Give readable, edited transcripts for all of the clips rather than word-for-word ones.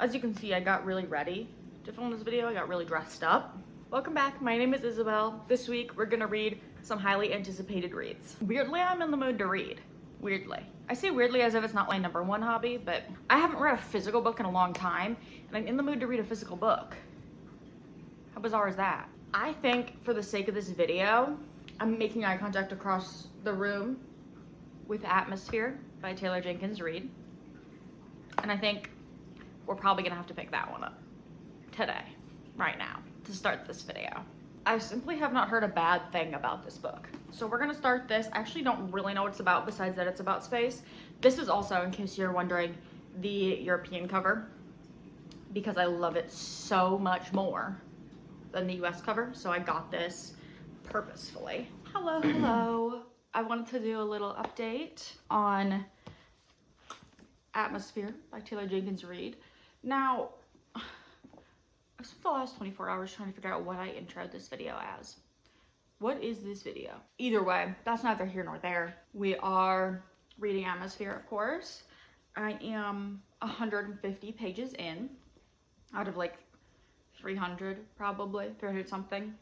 As you can see, I got really ready to film this video. I got really dressed up. Welcome back. My name is Isabel. This week, we're gonna read some highly anticipated reads. Weirdly, I'm in the mood to read. Weirdly. I say weirdly as if it's not my #1 hobby, but I haven't read a physical book in a long time, and I'm in the mood to read a physical book. How bizarre is that? I think for the sake of this video, I'm making eye contact across the room with Atmosphere by Taylor Jenkins Reid. And I think we're probably gonna have to pick that one up today, right now, to start this video. I simply have not heard a bad thing about this book. So we're gonna start this. I actually don't really know what it's about besides that it's about space. This is also, in case you're wondering, the European cover, because I love it so much more than the US cover. So I got this purposefully. Hello. I wanted to do a little update on Atmosphere by Taylor Jenkins Reid. Now, I've spent the last 24 hours trying to figure out what I introed this video as. What is this video? Either way, that's neither here nor there. We are reading Atmosphere, of course. I am 150 pages in out of like 300, probably 300 something.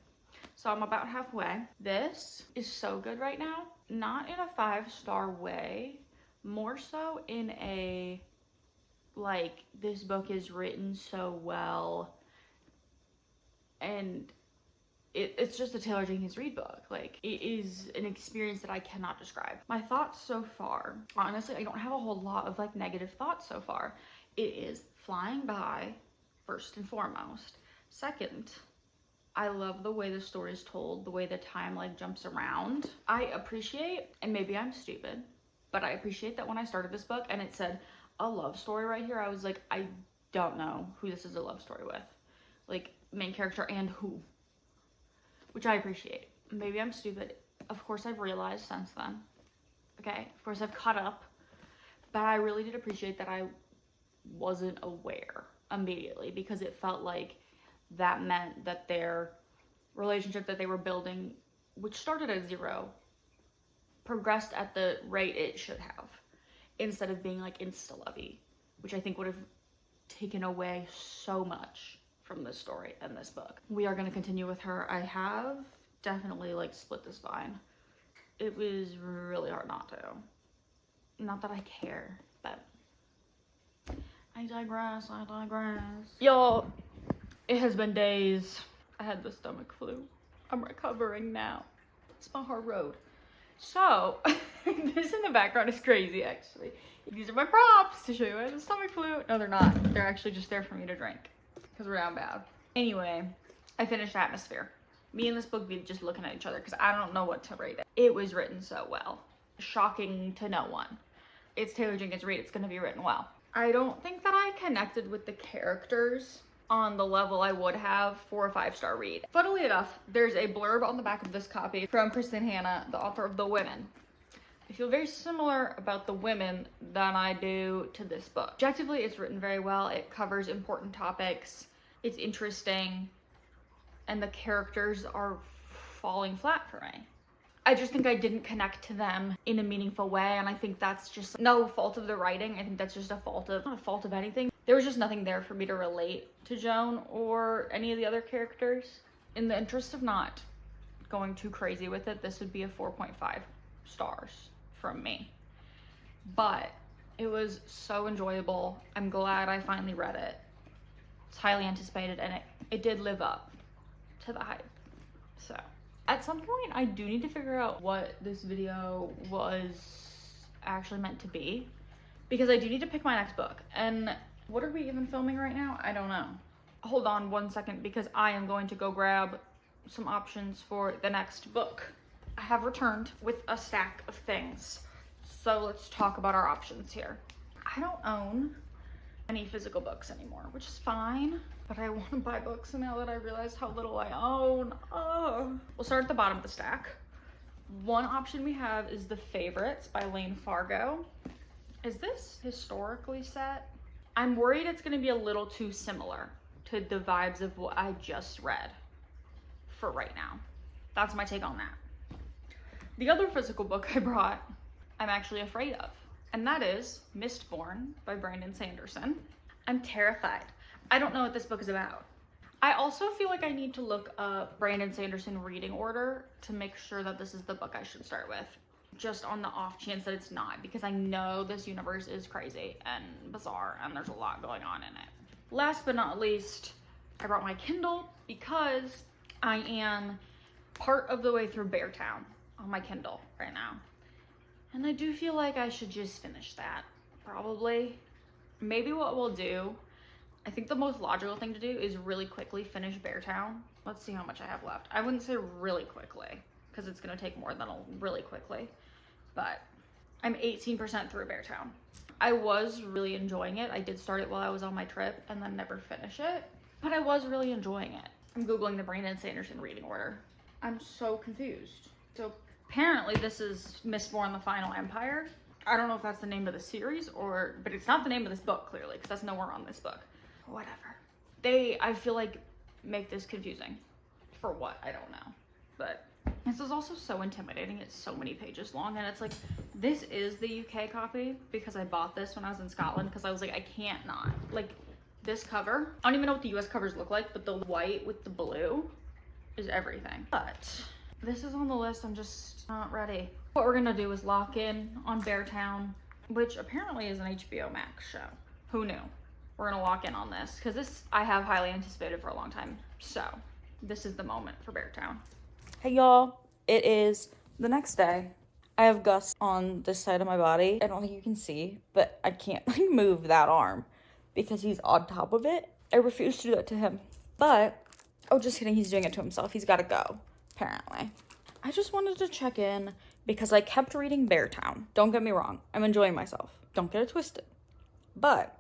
So I'm about halfway. This is so good right now. Not in a 5-star way, more so in a, like, this book is written so well, and it's just a Taylor Jenkins Reid book. Like, it is an experience that I cannot describe. My thoughts so far, honestly, I don't have a whole lot of like negative thoughts so far. It is flying by, first and foremost. Second, I love the way the story is told, the way the time like jumps around. I appreciate, and maybe I'm stupid, but I appreciate that when I started this book and it said a love story right here, I was like, I don't know who this is a love story with. Like, main character and who. Which I appreciate. Maybe I'm stupid. Of course I've realized since then. Okay, of course I've caught up. But I really did appreciate that I wasn't aware immediately, because it felt like that meant that their relationship that they were building, which started at 0, progressed at the rate it should have, instead of being like insta-lovey, which I think would have taken away so much from this story and this book. We are going to continue with her. I have definitely like split the spine. It was really hard not to. Not that I care, but I digress. Y'all, it has been days. I had the stomach flu. I'm recovering now. It's my hard road. So, this in the background is crazy, actually. These are my props to show you I had the stomach flu. No, they're not. They're actually just there for me to drink, because we're down bad. Anyway, I finished Atmosphere. Me and this book be just looking at each other, because I don't know what to rate it. It was written so well. Shocking to no one. It's Taylor Jenkins Reid. It's going to be written well. I don't think that I connected with the characters on the level I would have for a 5-star read. Funnily enough, there's a blurb on the back of this copy from Kristen Hanna, the author of The Women. I feel very similar about The Women than I do to this book. Objectively, it's written very well. It covers important topics. It's interesting. And the characters are falling flat for me. I just think I didn't connect to them in a meaningful way, and I think that's just no fault of the writing. I think that's just a fault of, not a fault of anything. There was just nothing there for me to relate to Joan or any of the other characters. In the interest of not going too crazy with it, this would be a 4.5 stars from me. But it was so enjoyable. I'm glad I finally read it. It's highly anticipated, and it did live up to the hype. So at some point, I do need to figure out what this video was actually meant to be, because I do need to pick my next book. And what are we even filming right now? I don't know. Hold on one second, because I am going to go grab some options for the next book. I have returned with a stack of things. So let's talk about our options here. I don't own any physical books anymore, which is fine, but I want to buy books now that I realized how little I own. Oh. We'll start at the bottom of the stack. One option we have is The Favorites by Lane Fargo. Is this historically set? I'm worried it's going to be a little too similar to the vibes of what I just read for right now. That's my take on that. The other physical book I brought, I'm actually afraid of, and that is Mistborn by Brandon Sanderson. I'm terrified. I don't know what this book is about. I also feel like I need to look up Brandon Sanderson reading order to make sure that this is the book I should start with. Just on the off chance that it's not, because I know this universe is crazy and bizarre and there's a lot going on in it. Last but not least, I brought my Kindle because I am part of the way through Beartown on my Kindle right now. And I do feel like I should just finish that, probably. Maybe what we'll do, I think the most logical thing to do is really quickly finish Beartown. Let's see how much I have left. I wouldn't say really quickly, because it's gonna take more than really quickly, but I'm 18% through Beartown. I was really enjoying it. I did start it while I was on my trip and then never finish it, but I was really enjoying it. I'm Googling the Brandon Sanderson reading order. I'm so confused. So apparently this is Mistborn: The Final Empire. I don't know if that's the name of the series but it's not the name of this book, clearly, because that's nowhere on this book. Whatever. I feel like, make this confusing. For what? I don't know. But this is also so intimidating. It's so many pages long, and it's like, this is the UK copy because I bought this when I was in Scotland because I was like, I can't not. Like, this cover, I don't even know what the US covers look like, but the white with the blue is everything. But this is on the list. I'm just not ready. What we're gonna do is lock in on Beartown, which apparently is an HBO Max show. Who knew? We're gonna lock in on this because this I have highly anticipated for a long time. So this is the moment for Beartown. Hey y'all, it is the next day. I have Gus on this side of my body. I don't think you can see, but I can't move that arm because he's on top of it. I refuse to do that to him. But, oh, just kidding, he's doing it to himself. He's gotta go, apparently. I just wanted to check in because I kept reading Beartown. Don't get me wrong, I'm enjoying myself. Don't get it twisted. But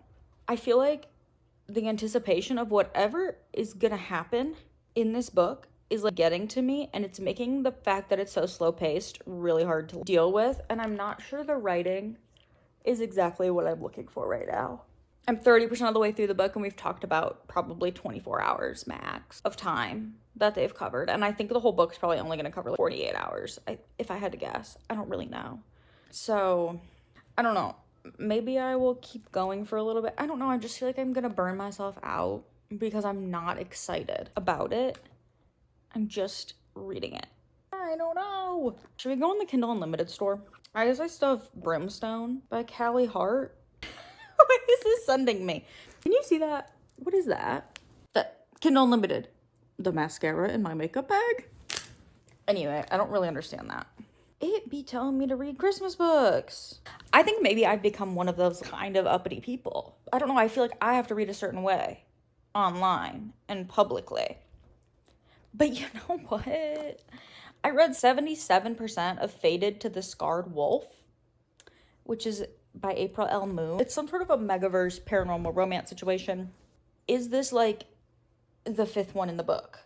I feel like the anticipation of whatever is gonna happen in this book is like getting to me, and it's making the fact that it's so slow paced really hard to deal with, and I'm not sure the writing is exactly what I'm looking for right now. I'm 30% of the way through the book, and we've talked about probably 24 hours max of time that they've covered, and I think the whole book's probably only gonna cover like 48 hours, if I had to guess. I don't really know. So, I don't know. Maybe I will keep going for a little bit. I don't know. I just feel like I'm gonna burn myself out because I'm not excited about it. I'm just reading it. I don't know. Should we go in the Kindle Unlimited store? I guess I still have Brimstone by Callie Hart. What is this sending me? Can you see that? What is that? That Kindle Unlimited. The mascara in my makeup bag? Anyway, I don't really understand that. It be telling me to read Christmas books. I think maybe I've become one of those kind of uppity people. I don't know, I feel like I have to read a certain way online and publicly. But you know what? I read 77% of Fated to the Scarred Wolf, which is by April L. Moon. It's some sort of a Megaverse paranormal romance situation. Is this like the fifth one in the book?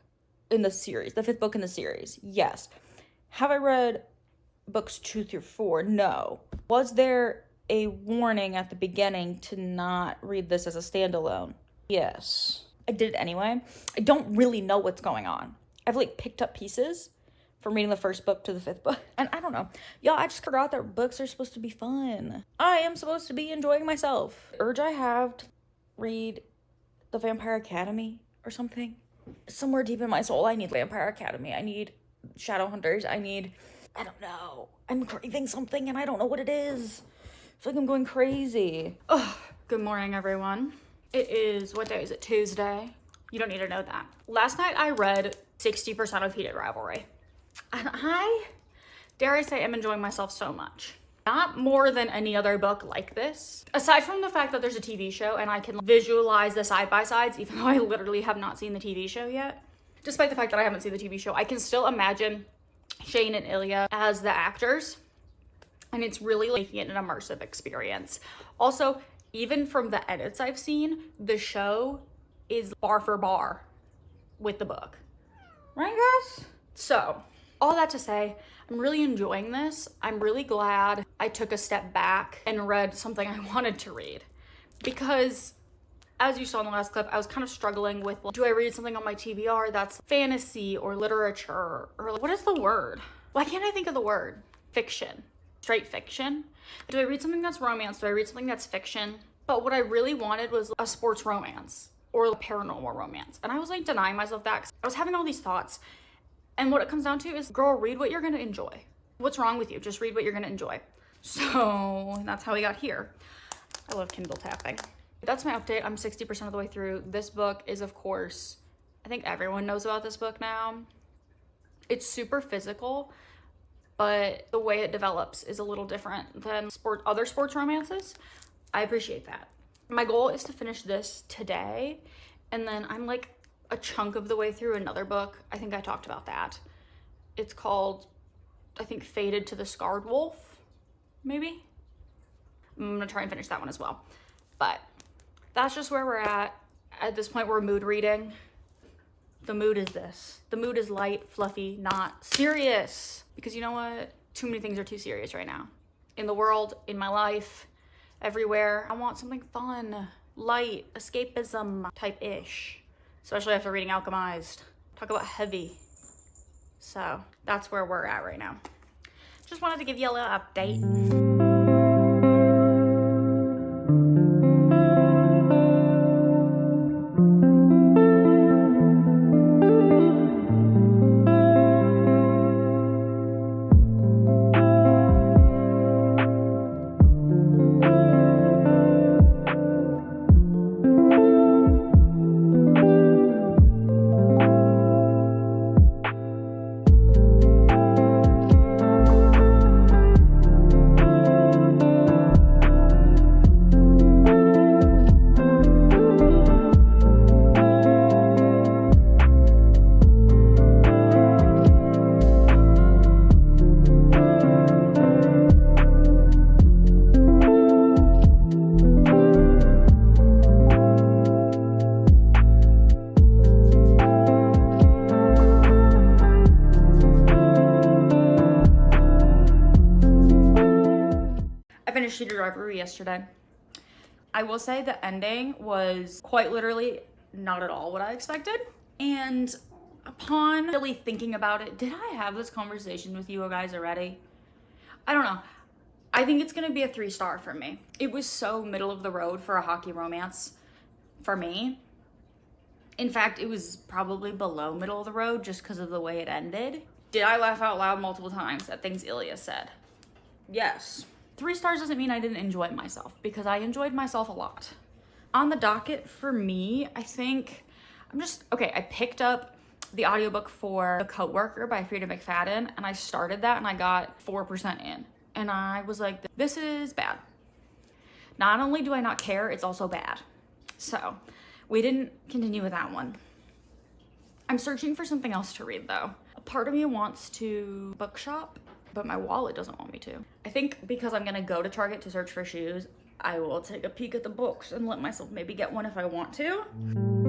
In the series? The fifth book in the series? Yes. Have I read books 2 through 4? No. Was there a warning at the beginning to not read this as a standalone? Yes. I did it anyway. I don't really know what's going on. I've like picked up pieces from reading the first book to the fifth book. And I don't know. Y'all, I just forgot that books are supposed to be fun. I am supposed to be enjoying myself. The urge I have to read The Vampire Academy or something. Somewhere deep in my soul, I need Vampire Academy. I need Shadowhunters. I don't know. I'm craving something and I don't know what it is. I feel like I'm going crazy. Oh, good morning, everyone. It is, what day is it? Tuesday. You don't need to know that. Last night I read 60% of Heated Rivalry. And dare I say, I'm enjoying myself so much. Not more than any other book like this. Aside from the fact that there's a TV show and I can visualize the side-by-sides, even though I literally have not seen the TV show yet. Despite the fact that I haven't seen the TV show, I can still imagine Shane and Ilya as the actors. And it's really making it an immersive experience. Also, even from the edits I've seen, the show is bar for bar with the book. Right, guys? So, all that to say, I'm really enjoying this. I'm really glad I took a step back and read something I wanted to read. Because, as you saw in the last clip, I was kind of struggling with, like, do I read something on my TBR that's fantasy or literature? Or what is the word? Why can't I think of the word? Fiction. Straight fiction. Do I read something that's romance? Do I read something that's fiction? But what I really wanted was a sports romance. or paranormal romance. And I was like denying myself that because I was having all these thoughts. And what it comes down to is, girl, read what you're gonna enjoy. What's wrong with you? Just read what you're gonna enjoy. So that's how we got here. I love Kindle tapping. That's my update. I'm 60% of the way through. This book is, of course, I think everyone knows about this book now. It's super physical, but the way it develops is a little different than other sports romances. I appreciate that. My goal is to finish this today, and then I'm like a chunk of the way through another book. I think I talked about that. It's called, I think, Fated to the Scarred Wolf, maybe? I'm gonna try and finish that one as well. But that's just where we're at. At this point, we're mood reading. The mood is this. The mood is light, fluffy, not serious. Because you know what? Too many things are too serious right now. In the world, in my life, everywhere. I want something fun, light, escapism type-ish. Especially after reading Alchemized. Talk about heavy. So that's where we're at right now. Just wanted to give you a little update. Cheater Driver yesterday. I will say the ending was quite literally not at all what I expected. And upon really thinking about it, did I have this conversation with you guys already? I don't know. I think it's gonna be a 3-star for me. It was so middle of the road for a hockey romance for me. In fact, it was probably below middle of the road just because of the way it ended. Did I laugh out loud multiple times at things Ilya said? Yes. 3 stars doesn't mean I didn't enjoy myself, because I enjoyed myself a lot. On the docket for me, I think I picked up the audiobook for The Coworker by Frida McFadden, and I started that and I got 4% in. And I was like, this is bad. Not only do I not care, it's also bad. So we didn't continue with that one. I'm searching for something else to read though. A part of me wants to bookshop, but my wallet doesn't want me to. I think because I'm gonna go to Target to search for shoes, I will take a peek at the books and let myself maybe get one if I want to.